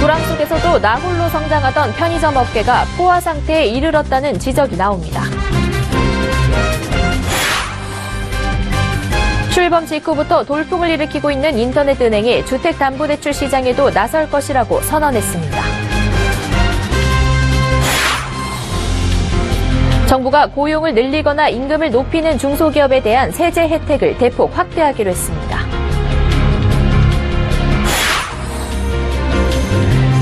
불황 속에서도 나홀로 성장하던 편의점 업계가 포화 상태에 이르렀다는 지적이 나옵니다. 출범 직후부터 돌풍을 일으키고 있는 인터넷은행이 주택담보대출 시장에도 나설 것이라고 선언했습니다. 정부가 고용을 늘리거나 임금을 높이는 중소기업에 대한 세제 혜택을 대폭 확대하기로 했습니다.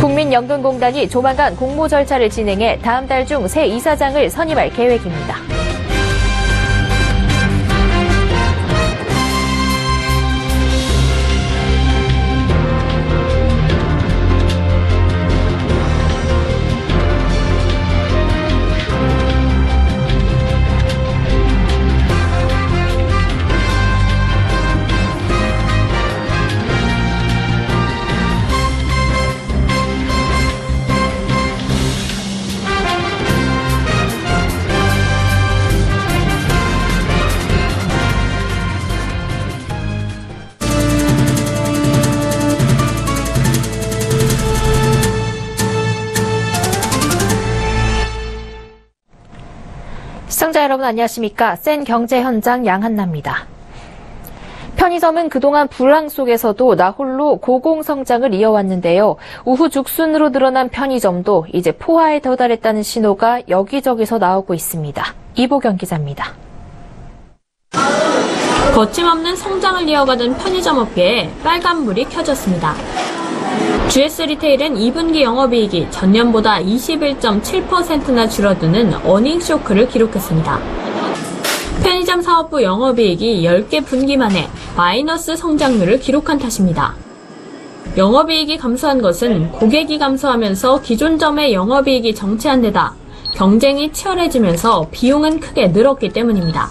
국민연금공단이 조만간 공모 절차를 진행해 다음 달 중 새 이사장을 선임할 계획입니다. 시청자 여러분 안녕하십니까? 센 경제 현장 양한나입니다. 편의점은 그동안 불황 속에서도 나홀로 고공성장을 이어왔는데요. 우후죽순으로 늘어난 편의점도 이제 포화에 도달했다는 신호가 여기저기서 나오고 있습니다. 이보경 기자입니다. 거침없는 성장을 이어가던 편의점 업계에 빨간불이 켜졌습니다. GS 리테일은 2분기 영업이익이 전년보다 21.7%나 줄어드는 어닝 쇼크를 기록했습니다. 편의점 사업부 영업이익이 10개 분기 만에 마이너스 성장률을 기록한 탓입니다. 영업이익이 감소한 것은 고객이 감소하면서 기존 점의 영업이익이 정체한 데다 경쟁이 치열해지면서 비용은 크게 늘었기 때문입니다.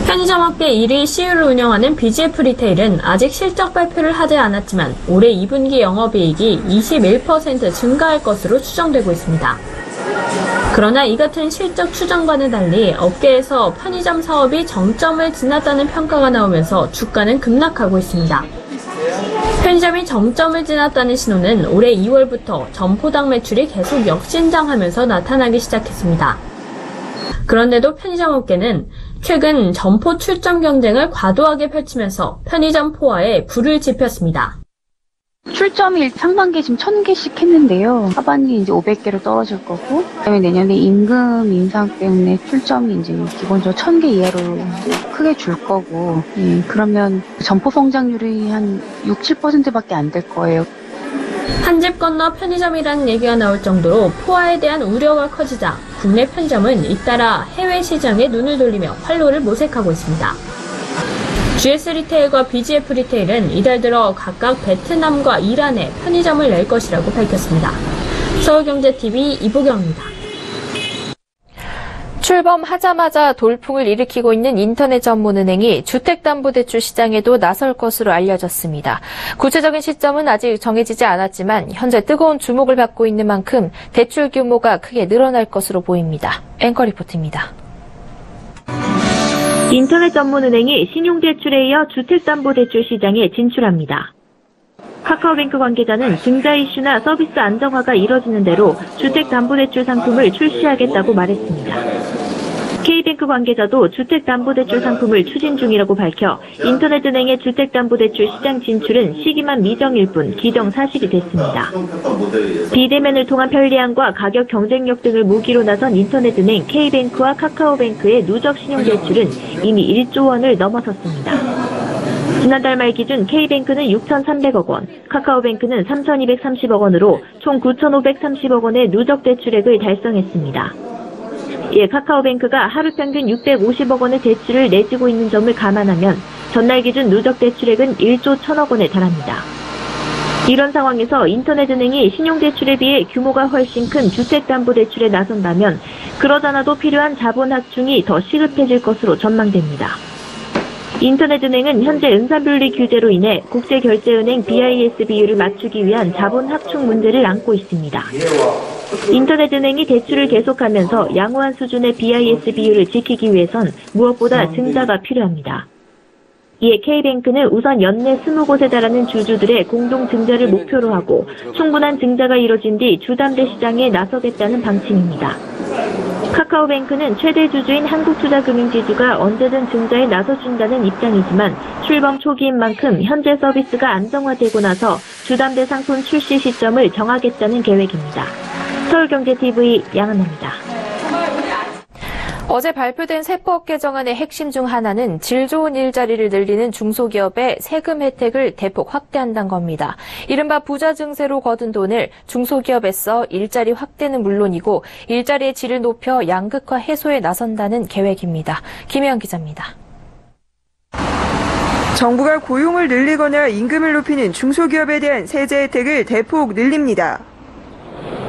편의점 업계 1위 CU를 운영하는 BGF 리테일은 아직 실적 발표를 하지 않았지만 올해 2분기 영업이익이 21% 증가할 것으로 추정되고 있습니다. 그러나 이 같은 실적 추정과는 달리 업계에서 편의점 사업이 정점을 지났다는 평가가 나오면서 주가는 급락하고 있습니다. 편의점이 정점을 지났다는 신호는 올해 2월부터 점포당 매출이 계속 역신장하면서 나타나기 시작했습니다. 그런데도 편의점 업계는 최근 점포 출점 경쟁을 과도하게 펼치면서 편의점 포화에 불을 지폈습니다. 출점이 상반기에 지금 1000개씩 했는데요. 하반기 이제 500개로 떨어질 거고, 그다음에 내년에 임금 인상 때문에 출점이 이제 기본적으로 1000개 이하로 크게 줄 거고, 그러면 점포 성장률이 한 6, 7%밖에 안 될 거예요. 한 집 건너 편의점이라는 얘기가 나올 정도로 포화에 대한 우려가 커지자 국내 편의점은 잇따라 해외 시장에 눈을 돌리며 활로를 모색하고 있습니다. GS 리테일과 BGF 리테일은 이달 들어 각각 베트남과 이란에 편의점을 낼 것이라고 밝혔습니다. 서울경제TV 이보경입니다. 출범하자마자 돌풍을 일으키고 있는 인터넷 전문은행이 주택담보대출 시장에도 나설 것으로 알려졌습니다. 구체적인 시점은 아직 정해지지 않았지만 현재 뜨거운 주목을 받고 있는 만큼 대출 규모가 크게 늘어날 것으로 보입니다. 앵커 리포트입니다. 인터넷 전문은행이 신용대출에 이어 주택담보대출 시장에 진출합니다. 카카오뱅크 관계자는 증자 이슈나 서비스 안정화가 이뤄지는 대로 주택담보대출 상품을 출시하겠다고 말했습니다. K뱅크 관계자도 주택담보대출 상품을 추진 중이라고 밝혀 인터넷은행의 주택담보대출 시장 진출은 시기만 미정일 뿐 기정사실이 됐습니다. 비대면을 통한 편리함과 가격 경쟁력 등을 무기로 나선 인터넷은행 K뱅크와 카카오뱅크의 누적 신용대출은 이미 1조 원을 넘어섰습니다. 지난달 말 기준 K뱅크는 6,300억 원, 카카오뱅크는 3,230억 원으로 총 9,530억 원의 누적 대출액을 달성했습니다. 이에 카카오뱅크가 하루 평균 650억 원의 대출을 내주고 있는 점을 감안하면 전날 기준 누적 대출액은 1조 1,000억 원에 달합니다. 이런 상황에서 인터넷은행이 신용대출에 비해 규모가 훨씬 큰 주택담보대출에 나선다면 그러잖아도 필요한 자본 확충이 더 시급해질 것으로 전망됩니다. 인터넷은행은 현재 은산분리 규제로 인해 국제결제은행 BIS 비율을 맞추기 위한 자본 확충 문제를 안고 있습니다. 인터넷은행이 대출을 계속하면서 양호한 수준의 BIS 비율을 지키기 위해선 무엇보다 증자가 필요합니다. 이에 K뱅크는 우선 연내 20곳에 달하는 주주들의 공동 증자를 목표로 하고 충분한 증자가 이뤄진 뒤 주담대 시장에 나서겠다는 방침입니다. 카카오뱅크는 최대 주주인 한국투자금융지주가 언제든 증자에 나서준다는 입장이지만 출범 초기인 만큼 현재 서비스가 안정화되고 나서 주담대 상품 출시 시점을 정하겠다는 계획입니다. 서울경제TV 양은아입니다. 어제 발표된 세법 개정안의 핵심 중 하나는 질 좋은 일자리를 늘리는 중소기업의 세금 혜택을 대폭 확대한다는 겁니다. 이른바 부자 증세로 거둔 돈을 중소기업에 써 일자리 확대는 물론이고 일자리의 질을 높여 양극화 해소에 나선다는 계획입니다. 김혜영 기자입니다. 정부가 고용을 늘리거나 임금을 높이는 중소기업에 대한 세제 혜택을 대폭 늘립니다.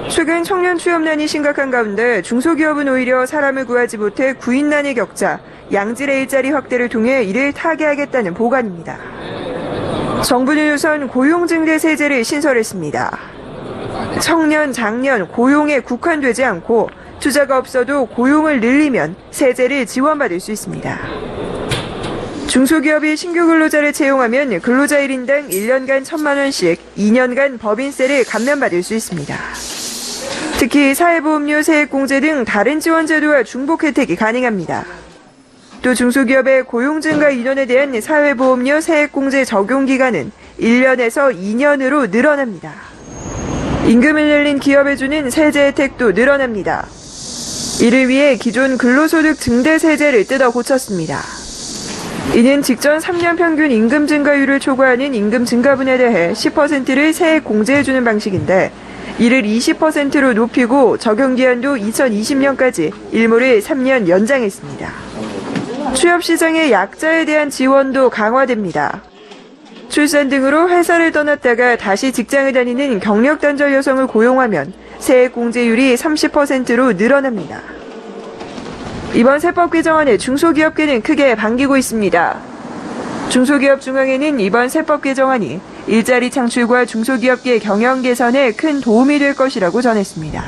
최근 청년 취업난이 심각한 가운데 중소기업은 오히려 사람을 구하지 못해 구인난을 겪자 양질의 일자리 확대를 통해 이를 타개하겠다는 보관입니다. 정부는 우선 고용증대 세제를 신설했습니다. 청년, 장년, 고용에 국한되지 않고 투자가 없어도 고용을 늘리면 세제를 지원받을 수 있습니다. 중소기업이 신규 근로자를 채용하면 근로자 1인당 1년간 1,000만 원씩 2년간 법인세를 감면받을 수 있습니다. 특히 사회보험료 세액공제 등 다른 지원 제도와 중복 혜택이 가능합니다. 또 중소기업의 고용 증가 인원에 대한 사회보험료 세액공제 적용 기간은 1년에서 2년으로 늘어납니다. 임금을 늘린 기업에 주는 세제 혜택도 늘어납니다. 이를 위해 기존 근로소득 증대 세제를 뜯어 고쳤습니다. 이는 직전 3년 평균 임금 증가율을 초과하는 임금 증가분에 대해 10%를 세액 공제해주는 방식인데 이를 20%로 높이고 적용기한도 2020년까지 일몰을 3년 연장했습니다. 취업시장의 약자에 대한 지원도 강화됩니다. 출산 등으로 회사를 떠났다가 다시 직장을 다니는 경력단절 여성을 고용하면 세액 공제율이 30%로 늘어납니다. 이번 세법 개정안에 중소기업계는 크게 반기고 있습니다. 중소기업 중앙회는 이번 세법 개정안이 일자리 창출과 중소기업계 경영 개선에 큰 도움이 될 것이라고 전했습니다.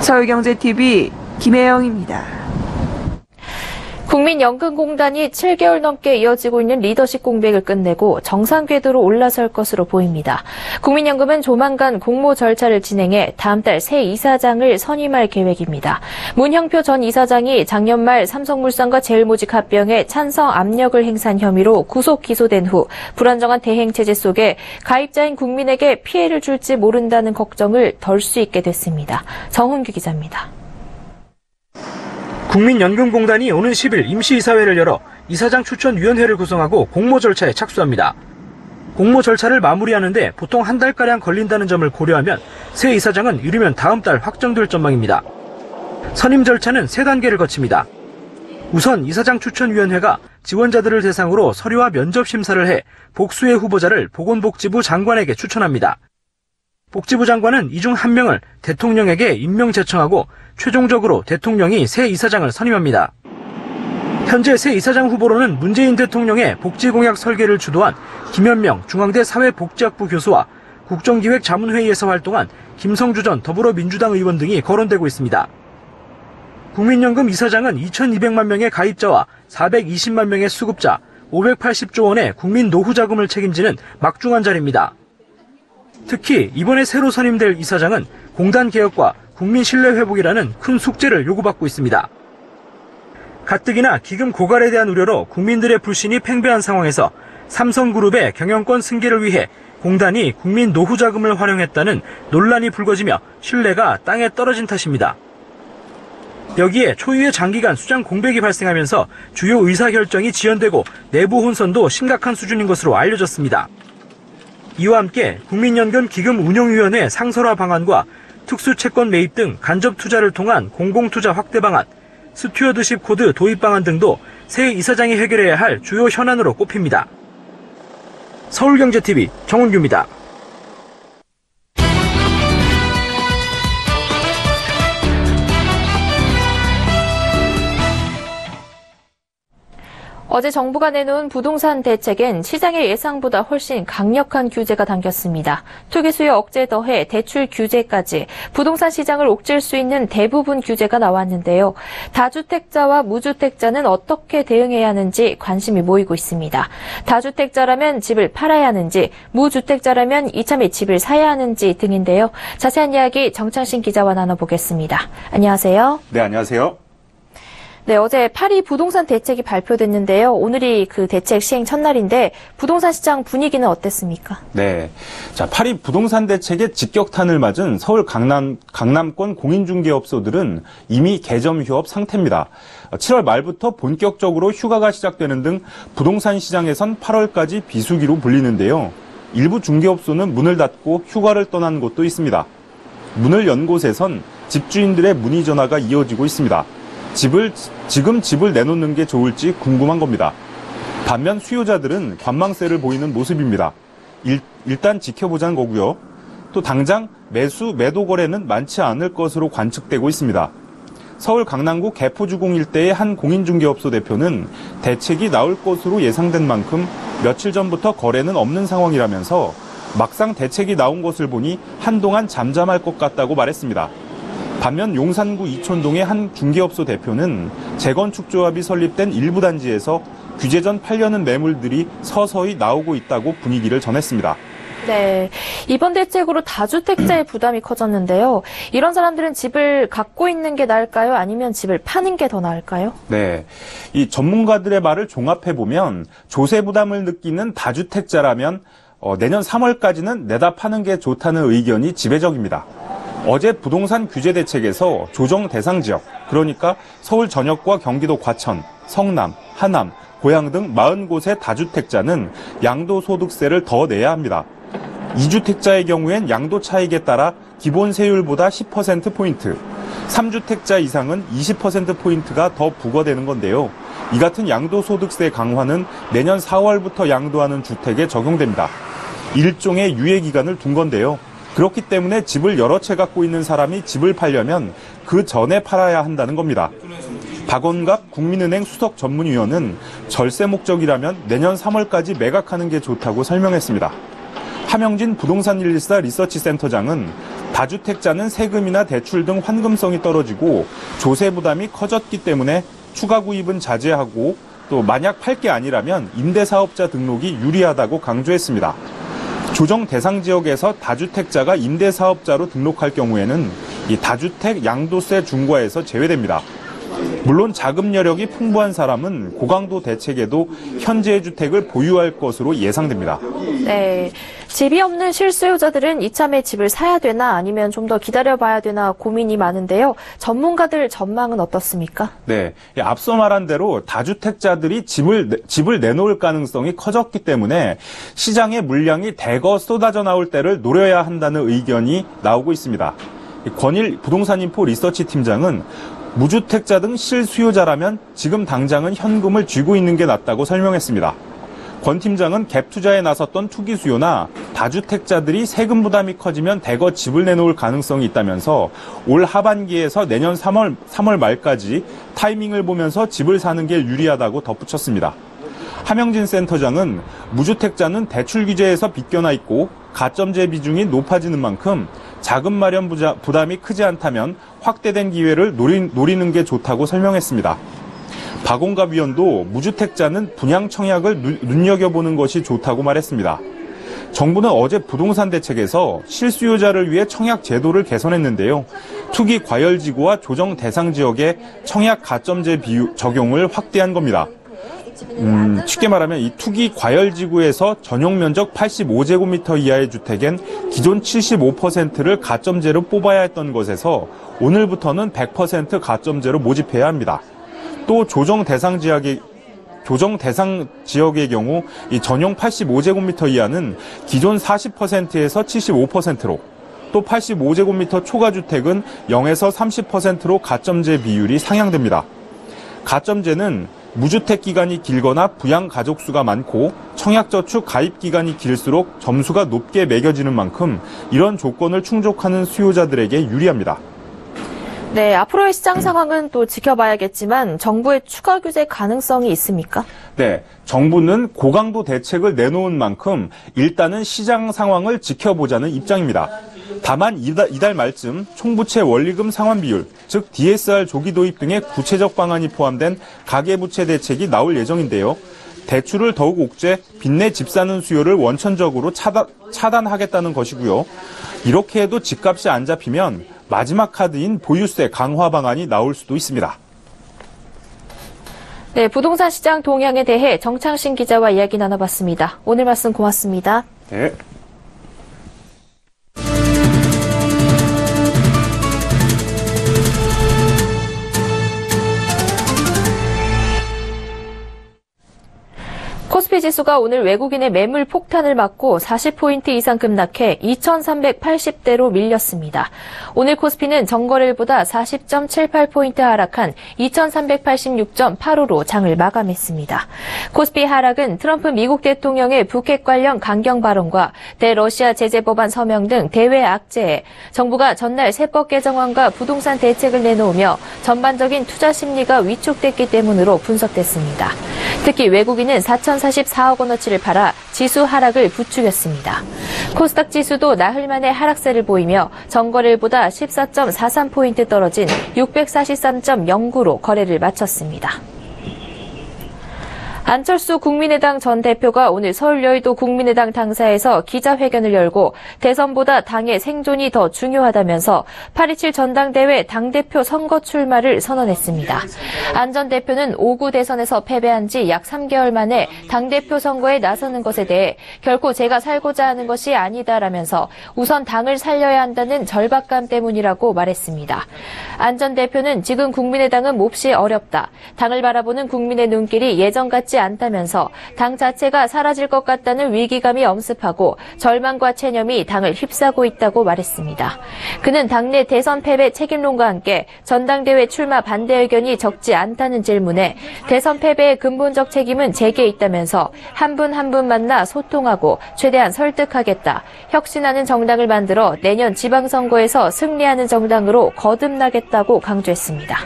서울경제TV 김혜영입니다. 국민연금공단이 7개월 넘게 이어지고 있는 리더십 공백을 끝내고 정상 궤도로 올라설 것으로 보입니다. 국민연금은 조만간 공모 절차를 진행해 다음 달 새 이사장을 선임할 계획입니다. 문형표 전 이사장이 작년 말 삼성물산과 제일모직 합병에 찬성 압력을 행사한 혐의로 구속 기소된 후 불안정한 대행 체제 속에 가입자인 국민에게 피해를 줄지 모른다는 걱정을 덜 수 있게 됐습니다. 정훈규 기자입니다. 국민연금공단이 오는 10일 임시이사회를 열어 이사장 추천위원회를 구성하고 공모 절차에 착수합니다. 공모 절차를 마무리하는데 보통 한 달가량 걸린다는 점을 고려하면 새 이사장은 이르면 다음 달 확정될 전망입니다. 선임 절차는 3단계를 거칩니다. 우선 이사장 추천위원회가 지원자들을 대상으로 서류와 면접 심사를 해 복수의 후보자를 보건복지부 장관에게 추천합니다. 복지부 장관은 이 중 1명을 대통령에게 임명 제청하고 최종적으로 대통령이 새 이사장을 선임합니다. 현재 새 이사장 후보로는 문재인 대통령의 복지공약 설계를 주도한 김현명 중앙대 사회복지학부 교수와 국정기획자문회의에서 활동한 김성주 전 더불어민주당 의원 등이 거론되고 있습니다. 국민연금 이사장은 2,200만 명의 가입자와 420만 명의 수급자, 580조 원의 국민 노후자금을 책임지는 막중한 자리입니다. 특히 이번에 새로 선임될 이사장은 공단 개혁과 국민 신뢰 회복이라는 큰 숙제를 요구받고 있습니다. 가뜩이나 기금 고갈에 대한 우려로 국민들의 불신이 팽배한 상황에서 삼성그룹의 경영권 승계를 위해 공단이 국민 노후자금을 활용했다는 논란이 불거지며 신뢰가 땅에 떨어진 탓입니다. 여기에 초유의 장기간 수장 공백이 발생하면서 주요 의사결정이 지연되고 내부 혼선도 심각한 수준인 것으로 알려졌습니다. 이와 함께 국민연금 기금운용위원회 상설화 방안과 특수채권 매입 등 간접 투자를 통한 공공투자 확대 방안, 스튜어드십 코드 도입 방안 등도 새 이사장이 해결해야 할 주요 현안으로 꼽힙니다. 서울경제TV 정훈규입니다. 어제 정부가 내놓은 부동산 대책엔 시장의 예상보다 훨씬 강력한 규제가 담겼습니다. 투기 수요 억제 더해 대출 규제까지 부동산 시장을 옥죄일 수 있는 대부분 규제가 나왔는데요. 다주택자와 무주택자는 어떻게 대응해야 하는지 관심이 모이고 있습니다. 다주택자라면 집을 팔아야 하는지, 무주택자라면 이참에 집을 사야 하는지 등인데요. 자세한 이야기 정창신 기자와 나눠보겠습니다. 안녕하세요. 네, 안녕하세요. 네, 어제 파리 부동산 대책이 발표됐는데요. 오늘이 그 대책 시행 첫날인데 부동산 시장 분위기는 어땠습니까? 네. 자, 파리 부동산 대책의 직격탄을 맞은 서울 강남권 공인중개업소들은 이미 개점 휴업 상태입니다. 7월 말부터 본격적으로 휴가가 시작되는 등 부동산 시장에선 8월까지 비수기로 불리는데요. 일부 중개업소는 문을 닫고 휴가를 떠난 곳도 있습니다. 문을 연 곳에선 집주인들의 문의 전화가 이어지고 있습니다. 지금 집을 내놓는 게 좋을지 궁금한 겁니다. 반면 수요자들은 관망세를 보이는 모습입니다. 일단 지켜보자는 거고요. 또 당장 매도 거래는 많지 않을 것으로 관측되고 있습니다. 서울 강남구 개포주공 일대의 한 공인중개업소 대표는 대책이 나올 것으로 예상된 만큼 며칠 전부터 거래는 없는 상황이라면서 막상 대책이 나온 것을 보니 한동안 잠잠할 것 같다고 말했습니다. 반면 용산구 이촌동의 한 중개업소 대표는 재건축조합이 설립된 일부 단지에서 규제 전 팔려는 매물들이 서서히 나오고 있다고 분위기를 전했습니다. 네, 이번 대책으로 다주택자의 부담이 커졌는데요. 이런 사람들은 집을 갖고 있는 게 나을까요? 아니면 집을 파는 게 더 나을까요? 네, 이 전문가들의 말을 종합해보면 조세 부담을 느끼는 다주택자라면 내년 3월까지는 내다 파는 게 좋다는 의견이 지배적입니다. 어제 부동산 규제 대책에서 조정 대상 지역, 그러니까 서울 전역과 경기도 과천, 성남, 하남, 고양 등 40곳의 다주택자는 양도소득세를 더 내야 합니다. 2주택자의 경우엔 양도 차익에 따라 기본 세율보다 10%포인트, 3주택자 이상은 20%포인트가 더 부과되는 건데요. 이 같은 양도소득세 강화는 내년 4월부터 양도하는 주택에 적용됩니다. 일종의 유예기간을 둔 건데요. 그렇기 때문에 집을 여러 채 갖고 있는 사람이 집을 팔려면 그 전에 팔아야 한다는 겁니다. 박원갑 국민은행 수석 전문위원은 절세 목적이라면 내년 3월까지 매각하는 게 좋다고 설명했습니다. 함영진 부동산114 리서치센터장은 다주택자는 세금이나 대출 등 환금성이 떨어지고 조세 부담이 커졌기 때문에 추가 구입은 자제하고 또 만약 팔 게 아니라면 임대사업자 등록이 유리하다고 강조했습니다. 조정 대상 지역에서 다주택자가 임대사업자로 등록할 경우에는 이 다주택 양도세 중과에서 제외됩니다. 물론 자금 여력이 풍부한 사람은 고강도 대책에도 현재의 주택을 보유할 것으로 예상됩니다. 네, 집이 없는 실수요자들은 이참에 집을 사야 되나 아니면 좀 더 기다려봐야 되나 고민이 많은데요. 전문가들 전망은 어떻습니까? 네, 앞서 말한 대로 다주택자들이 집을 내놓을 가능성이 커졌기 때문에 시장의 물량이 대거 쏟아져 나올 때를 노려야 한다는 의견이 나오고 있습니다. 권일 부동산인포 리서치 팀장은 무주택자 등 실수요자라면 지금 당장은 현금을 쥐고 있는 게 낫다고 설명했습니다. 권 팀장은 갭 투자에 나섰던 투기 수요나 다주택자들이 세금 부담이 커지면 대거 집을 내놓을 가능성이 있다면서 올 하반기에서 내년 3월 말까지 타이밍을 보면서 집을 사는 게 유리하다고 덧붙였습니다. 함영진 센터장은 무주택자는 대출 규제에서 빗겨나 있고 가점제 비중이 높아지는 만큼 자금 마련 부담이 크지 않다면 확대된 기회를 노리는 게 좋다고 설명했습니다. 박원갑 위원도 무주택자는 분양 청약을 눈여겨보는 것이 좋다고 말했습니다. 정부는 어제 부동산 대책에서 실수요자를 위해 청약 제도를 개선했는데요. 투기 과열지구와 조정 대상 지역의 청약 가점제 적용을 확대한 겁니다. 쉽게 말하면 이 투기 과열지구에서 전용 면적 85제곱미터 이하의 주택엔 기존 75%를 가점제로 뽑아야 했던 것에서 오늘부터는 100% 가점제로 모집해야 합니다. 또 조정 대상 지역의 경우 이 전용 85제곱미터 이하는 기존 40%에서 75%로, 또 85제곱미터 초과 주택은 0에서 30%로 가점제 비율이 상향됩니다. 가점제는 무주택 기간이 길거나 부양 가족 수가 많고 청약저축 가입 기간이 길수록 점수가 높게 매겨지는 만큼 이런 조건을 충족하는 수요자들에게 유리합니다. 네, 앞으로의 시장 상황은 또 지켜봐야겠지만 정부의 추가 규제 가능성이 있습니까? 네, 정부는 고강도 대책을 내놓은 만큼 일단은 시장 상황을 지켜보자는 입장입니다. 다만 이달 말쯤 총부채 원리금 상환 비율, 즉 DSR 조기 도입 등의 구체적 방안이 포함된 가계부채 대책이 나올 예정인데요. 대출을 더욱 옥죄 빚내 집 사는 수요를 원천적으로 차단하겠다는 것이고요. 이렇게 해도 집값이 안 잡히면 마지막 카드인 보유세 강화 방안이 나올 수도 있습니다. 네, 부동산 시장 동향에 대해 정창신 기자와 이야기 나눠봤습니다. 오늘 말씀 고맙습니다. 네. 코스피 지수가 오늘 외국인의 매물 폭탄을 맞고 40포인트 이상 급락해 2380대로 밀렸습니다. 오늘 코스피는 전거래일보다 40.78포인트 하락한 2386.85로 장을 마감했습니다. 코스피 하락은 트럼프 미국 대통령의 북핵 관련 강경 발언과 대러시아 제재 법안 서명 등 대외 악재에 정부가 전날 세법 개정안과 부동산 대책을 내놓으며 전반적인 투자 심리가 위축됐기 때문으로 분석됐습니다. 특히 외국인은 4,044억 원어치를 팔아 지수 하락을 부추겼습니다. 코스닥 지수도 나흘 만에 하락세를 보이며 전거래일보다 14.43포인트 떨어진 643.09로 거래를 마쳤습니다. 안철수 국민의당 전 대표가 오늘 서울 여의도 국민의당 당사에서 기자회견을 열고 대선보다 당의 생존이 더 중요하다면서 8.27 전당대회 당대표 선거 출마를 선언했습니다. 안 전 대표는 5구 대선에서 패배한 지 약 3개월 만에 당대표 선거에 나서는 것에 대해 결코 제가 살고자 하는 것이 아니다라면서 우선 당을 살려야 한다는 절박감 때문이라고 말했습니다. 안 전 대표는 지금 국민의당은 몹시 어렵다. 당을 바라보는 국민의 눈길이 예전 같지 않다면서 당 자체가 사라질 것 같다는 위기감이 엄습하고 절망과 체념이 당을 휩싸고 있다고 말했습니다. 그는 당내 대선 패배 책임론과 함께 전당대회 출마 반대 의견이 적지 않다는 질문에 대선 패배의 근본적 책임은 제게 있다면서 한 분 한 분 만나 소통하고 최대한 설득하겠다. 혁신하는 정당을 만들어 내년 지방선거에서 승리하는 정당으로 거듭나겠다고 강조했습니다.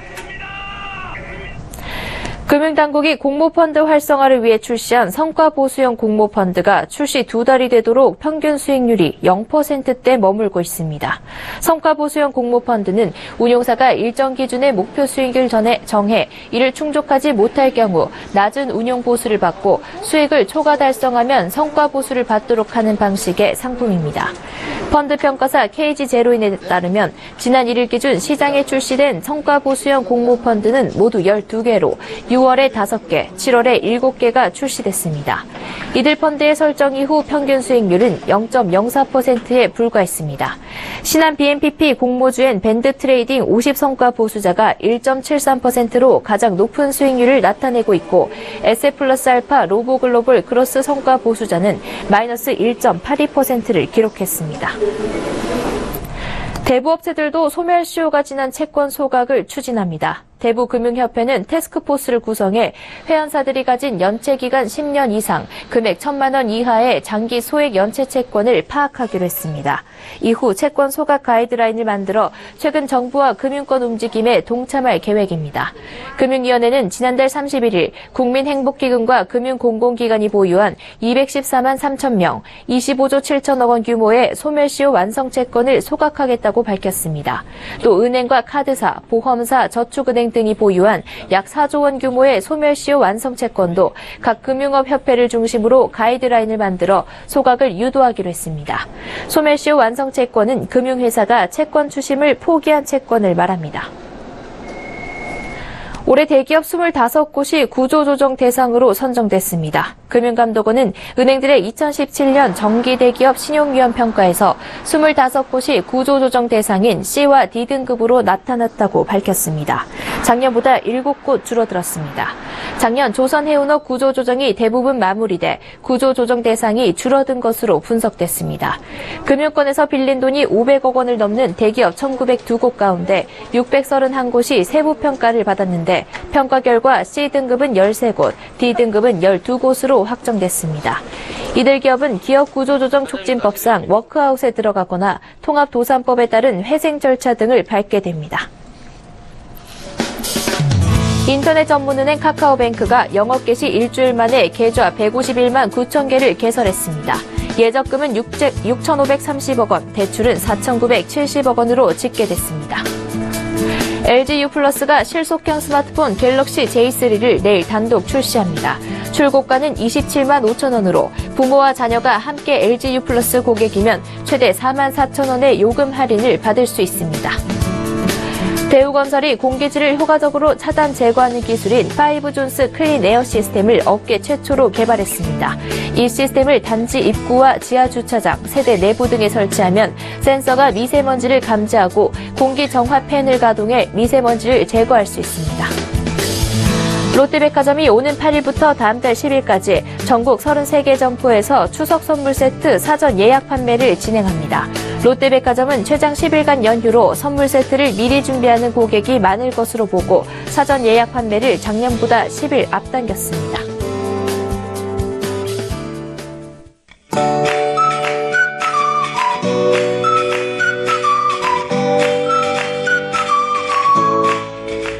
금융당국이 공모펀드 활성화를 위해 출시한 성과보수형 공모펀드가 출시 2달이 되도록 평균 수익률이 0%대 머물고 있습니다. 성과보수형 공모펀드는 운용사가 일정 기준의 목표 수익을 정해 이를 충족하지 못할 경우 낮은 운용보수를 받고 수익을 초과 달성하면 성과보수를 받도록 하는 방식의 상품입니다. 펀드평가사 KG제로인에 따르면 지난 1일 기준 시장에 출시된 성과보수형 공모펀드는 모두 12개로 6월에 5개, 7월에 7개가 출시됐습니다. 이들 펀드의 설정 이후 평균 수익률은 0.04%에 불과했습니다. 신한 BNPP 공모주엔 밴드트레이딩 50성과 보수자가 1.73%로 가장 높은 수익률을 나타내고 있고 SF플러스알파 로보글로벌 크로스 성과 보수자는 마이너스 1.82%를 기록했습니다. 대부업체들도 소멸시효가 지난 채권 소각을 추진합니다. 대부금융협회는 태스크포스를 구성해 회원사들이 가진 연체기간 10년 이상, 금액 1,000만 원 이하의 장기 소액 연체 채권을 파악하기로 했습니다. 이후 채권 소각 가이드라인을 만들어 최근 정부와 금융권 움직임에 동참할 계획입니다. 금융위원회는 지난달 31일 국민행복기금과 금융공공기관이 보유한 214만 3천 명, 25조 7천억 원 규모의 소멸시효 완성채권을 소각하겠다고 밝혔습니다. 또 은행과 카드사, 보험사, 저축은행 등이 보유한 약 4조 원 규모의 소멸시효 완성채권도 각 금융업 협회를 중심으로 가이드라인을 만들어 소각을 유도하기로 했습니다. 소멸시효 완성채권은 금융회사가 채권 추심을 포기한 채권을 말합니다. 올해 대기업 25곳이 구조조정 대상으로 선정됐습니다. 금융감독원은 은행들의 2017년 정기대기업 신용위험 평가에서 25곳이 구조조정 대상인 C와 D등급으로 나타났다고 밝혔습니다. 작년보다 7곳 줄어들었습니다. 작년 조선해운업 구조조정이 대부분 마무리돼 구조조정 대상이 줄어든 것으로 분석됐습니다. 금융권에서 빌린 돈이 500억 원을 넘는 대기업 1902곳 가운데 631곳이 세부평가를 받았는데 평가 결과 C등급은 13곳, D등급은 12곳으로 확정됐습니다. 이들 기업은 기업구조조정촉진법상 워크아웃에 들어가거나 통합도산법에 따른 회생 절차 등을 밟게 됩니다. 인터넷 전문은행 카카오뱅크가 영업 개시 일주일 만에 계좌 151만 9천 개를 개설했습니다. 예적금은 6,530억 원, 대출은 4,970억 원으로 집계됐습니다. LG U+가 실속형 스마트폰 갤럭시 J3를 내일 단독 출시합니다. 출고가는 27만 5천 원으로 부모와 자녀가 함께 LG U+ 고객이면 최대 4만 4천 원의 요금 할인을 받을 수 있습니다. 대우건설이 공기질을 효과적으로 차단 제거하는 기술인 5존스 클린 에어 시스템을 업계 최초로 개발했습니다. 이 시스템을 단지 입구와 지하 주차장, 세대 내부 등에 설치하면 센서가 미세먼지를 감지하고 공기 정화 팬을 가동해 미세먼지를 제거할 수 있습니다. 롯데백화점이 오는 8일부터 다음 달 10일까지 전국 33개 점포에서 추석 선물 세트 사전 예약 판매를 진행합니다. 롯데백화점은 최장 10일간 연휴로 선물 세트를 미리 준비하는 고객이 많을 것으로 보고 사전 예약 판매를 작년보다 10일 앞당겼습니다.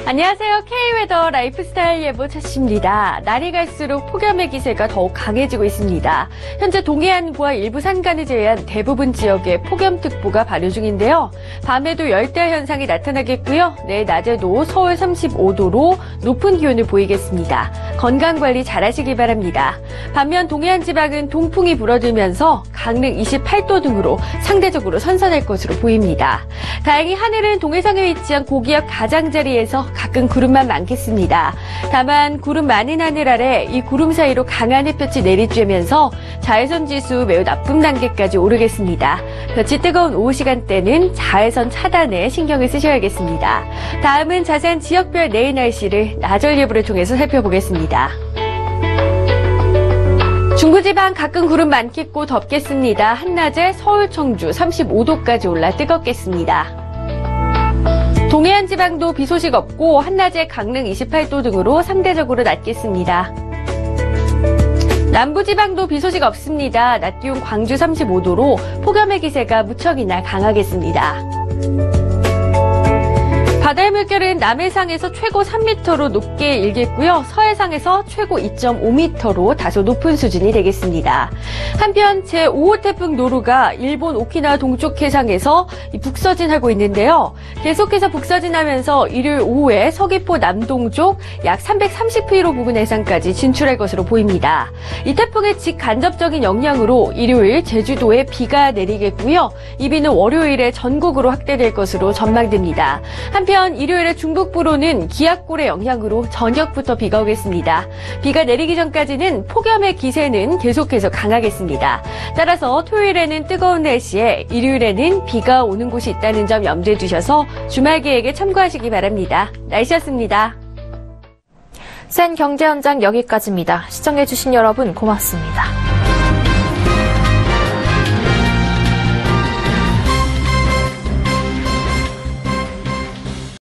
안녕하세요. K웨더 라이프스타일 예보 차씨입니다. 날이 갈수록 폭염의 기세가 더욱 강해지고 있습니다. 현재 동해안과 일부 산간을 제외한 대부분 지역에 폭염특보가 발효 중인데요. 밤에도 열대 현상이 나타나겠고요. 내일 낮에도 서울 35도로 높은 기온을 보이겠습니다. 건강관리 잘하시기 바랍니다. 반면 동해안 지방은 동풍이 불어들면서 강릉 28도 등으로 상대적으로 선선할 것으로 보입니다. 다행히 하늘은 동해상에 위치한 고기압 가장자리에서 가끔 구름만 많겠습니다. 다만 구름 많은 하늘 아래 이 구름 사이로 강한 햇볕이 내리쬐면서 자외선 지수 매우 나쁨 단계까지 오르겠습니다. 볕이 뜨거운 오후 시간대는 자외선 차단에 신경을 쓰셔야겠습니다. 다음은 자세한 지역별 내일 날씨를 나절 예보를 통해서 살펴보겠습니다. 중부지방 가끔 구름 많겠고 덥겠습니다. 한낮에 서울, 청주 35도까지 올라 뜨겁겠습니다. 동해안 지방도 비 소식 없고 한낮에 강릉 28도 등으로 상대적으로 낮겠습니다. 남부지방도 비 소식 없습니다. 낮 기온 광주 35도로 폭염의 기세가 무척이나 강하겠습니다. 바다의 물결은 남해상에서 최고 3m로 높게 일겠고요. 서해상에서 최고 2.5m로 다소 높은 수준이 되겠습니다. 한편 제5호 태풍 노루가 일본 오키나와 동쪽 해상에서 북서진하고 있는데요. 계속해서 북서진하면서 일요일 오후에 서귀포 남동쪽 약 330km 부근 해상까지 진출할 것으로 보입니다. 이 태풍의 직간접적인 영향으로 일요일 제주도에 비가 내리겠고요. 이 비는 월요일에 전국으로 확대될 것으로 전망됩니다. 한편 일요일에 중북부로는 기압골의 영향으로 저녁부터 비가 오겠습니다. 비가 내리기 전까지는 폭염의 기세는 계속해서 강하겠습니다. 따라서 토요일에는 뜨거운 날씨에 일요일에는 비가 오는 곳이 있다는 점 염두에 두셔서 주말 계획에 참고하시기 바랍니다. 날씨였습니다. 센 경제 현장 여기까지입니다. 시청해주신 여러분 고맙습니다.